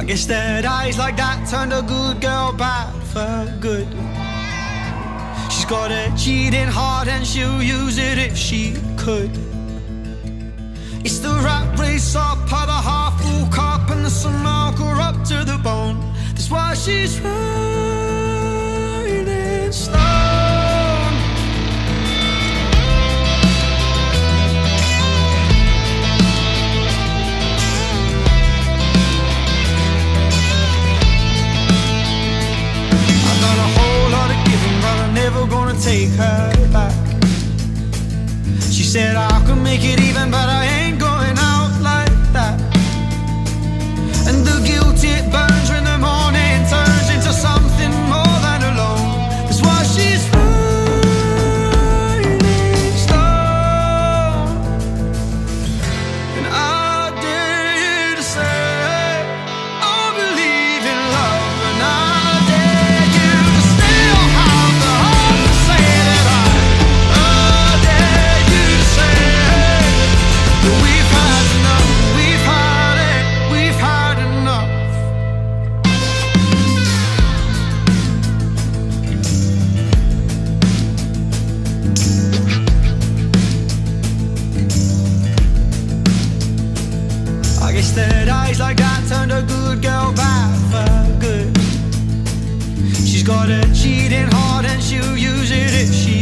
Guess that eyes like that turned a good girl bad for good. She's got a cheating heart and she'll use it if she could. It's the rat race up by the half-full cup, and the somehow corrupt to the bone. That's why she's writing stone. I've done a whole lot of giving, but I'm never gonna take her back. She said I could make it even, but I ain't going out like that. And the guilt, it burns when the morning turns into something more than alone. That's why she's writing stone. And I dare you to say I believe in love, and I dare you to still have the heart to say that I dare you to say that we've had enough, we've had it, we've had enough. I guess that eyes like that turned a good girl bad for good. She's got a cheating heart and she'll use it if she